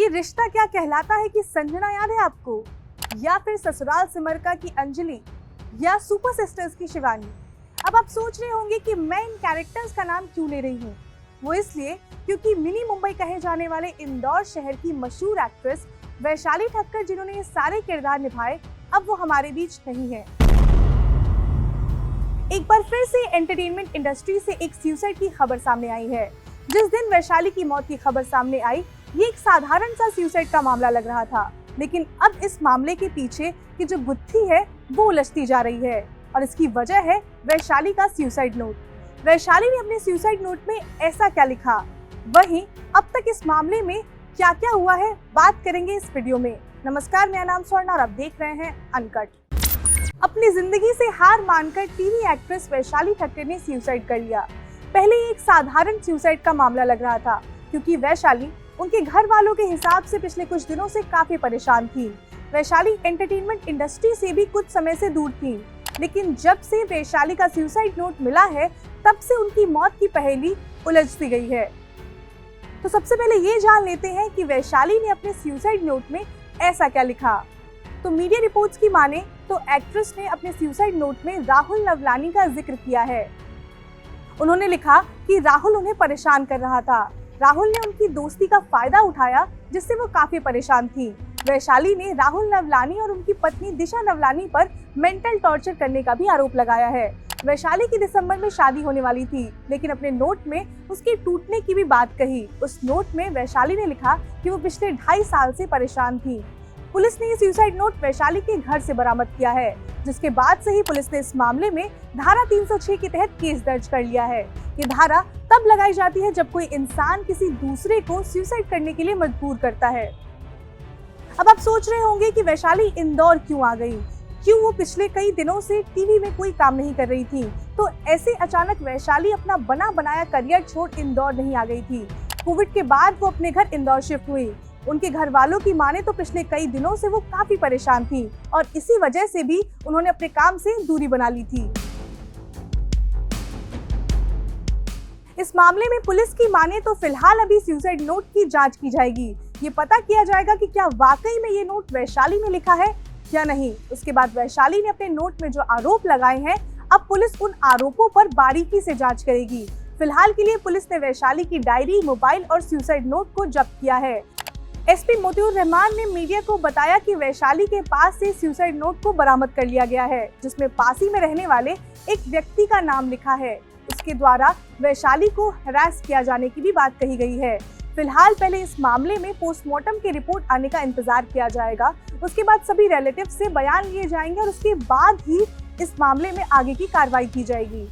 ये रिश्ता क्या कहलाता है कि संजना याद है आपको, या फिर ससुराल सिमरका की अंजलि, या सुपर सिस्टर्स की शिवानी। अब आप सोच रहे होंगे कि मैं इन कैरेक्टर्स का नाम क्यों ले रही हूँ। वो इसलिए क्योंकि मिनी मुंबई कहे जाने वाले इंदौर शहर की मशहूर एक्ट्रेस वैशाली ठक्कर, जिन्होंने ये सारे किरदार निभाए, अब वो हमारे बीच नहीं है। एक बार फिर से एंटरटेनमेंट इंडस्ट्री से एक सुसाइड की खबर सामने आई है। जिस दिन वैशाली की मौत की खबर सामने आई, ये एक साधारण सा सुसाइड का मामला लग रहा था, लेकिन अब इस मामले के पीछे की जो गुत्थी है वो उलझती जा रही है, और इसकी वजह है वैशाली का सुसाइड नोट। वैशाली ने अपने सुसाइड नोट में ऐसा क्या लिखा, वहीं अब तक इस मामले में क्या क्या हुआ है, बात करेंगे इस वीडियो में। नमस्कार, मेरा नाम स्वर्णा और आप देख रहे हैं अनकट। अपनी जिंदगी से हार मानकर टीवी एक्ट्रेस वैशाली ठक्कर ने सुसाइड कर लिया। पहले एक साधारण सुसाइड का मामला लग रहा था, क्योंकि वैशाली उनके घर वालों के हिसाब से पिछले कुछ दिनों से काफी परेशान थी। वैशाली एंटरटेनमेंट इंडस्ट्री से भी कुछ समय से दूर थी, लेकिन जब से वैशाली का सुसाइड नोट मिला है, तब से उनकी मौत की पहेली उलझती गई है। तो सबसे पहले ये जान लेते हैं कि वैशाली ने अपने सुसाइड नोट में ऐसा क्या लिखा। तो मीडिया रिपोर्ट्स की माने तो एक्ट्रेस ने अपने सुसाइड नोट में राहुल नवलानी का जिक्र किया है। उन्होंने लिखा कि राहुल उन्हें परेशान कर रहा था। राहुल ने उनकी दोस्ती का फायदा उठाया, जिससे वो काफी परेशान थी। वैशाली ने राहुल नवलानी और उनकी पत्नी दिशा नवलानी पर मेंटल टॉर्चर करने का भी आरोप लगाया है। वैशाली की दिसंबर में शादी होने वाली थी, लेकिन अपने नोट में उसके टूटने की भी बात कही। उस नोट में वैशाली ने लिखा कि वो पिछले 2.5 साल से परेशान थी। पुलिस ने ये सुसाइड नोट वैशाली के घर से बरामद किया है, जिसके बाद से ही पुलिस ने इस मामले में धारा 306 के तहत केस दर्ज कर लिया है। ये धारा तब लगाई जाती है जब कोई इंसान किसी दूसरे को सुसाइड करने के लिए मजबूर करता है। अब आप सोच रहे होंगे कि वैशाली इंदौर क्यों आ गई, क्यों वो पिछले कई दिनों से टीवी में कोई काम नहीं कर रही थी। तो ऐसे अचानक वैशाली अपना बना बनाया करियर छोड़ इंदौर नहीं आ गई थी। कोविड के बाद वो अपने घर इंदौर शिफ्ट हुई। उनके घर वालों की माने तो पिछले कई दिनों से वो काफी परेशान थी, और इसी वजह से भी उन्होंने अपने काम से दूरी बना ली थी। इस मामले में पुलिस की माने तो फिलहाल अभी सुसाइड नोट की जांच की जाएगी। ये पता किया जाएगा कि क्या वाकई में ये नोट वैशाली ने लिखा है या नहीं। उसके बाद वैशाली ने अपने नोट में जो आरोप लगाए हैं, अब पुलिस उन आरोपों पर बारीकी से जांच करेगी। फिलहाल के लिए पुलिस ने वैशाली की डायरी, मोबाइल और सुसाइड नोट को जब्त किया है। एसपी मोतिउर रहमान ने मीडिया को बताया कि वैशाली के पास से सुसाइड नोट को बरामद कर लिया गया है, जिसमें पासी में रहने वाले एक व्यक्ति का नाम लिखा है। उसके द्वारा वैशाली को हरास किया जाने की भी बात कही गई है। फिलहाल पहले इस मामले में पोस्टमार्टम की रिपोर्ट आने का इंतजार किया जाएगा। उसके बाद सभी रिलेटिव से बयान लिए जाएंगे और उसके बाद ही इस मामले में आगे की कार्रवाई की जाएगी।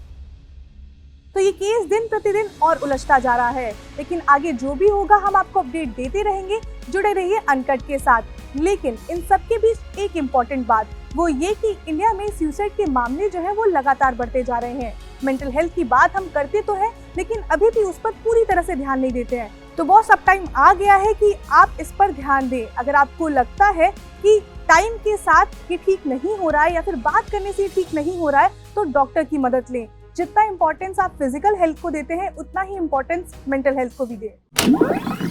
तो ये केस दिन प्रतिदिन और उलझता जा रहा है, लेकिन आगे जो भी होगा हम आपको अपडेट देते रहेंगे। जुड़े रहिए अनकट के साथ। लेकिन इन सब के बीच एक इम्पोर्टेंट बात, वो ये कि इंडिया में सुसाइड के मामले जो है वो लगातार बढ़ते जा रहे हैं। मेंटल हेल्थ की बात हम करते तो हैं, लेकिन अभी भी उस पर पूरी तरह से ध्यान नहीं देते हैं। तो बॉस, अब टाइम आ गया है कि आप इस पर ध्यान दें। अगर आपको लगता है कि टाइम के साथ ये ठीक नहीं हो रहा है या फिर बात करने से ठीक नहीं हो रहा है, तो डॉक्टर की मदद लें। जितना इम्पोर्टेंस आप फिजिकल हेल्थ को देते हैं, उतना ही इम्पोर्टेंस मेंटल हेल्थ को भी दें।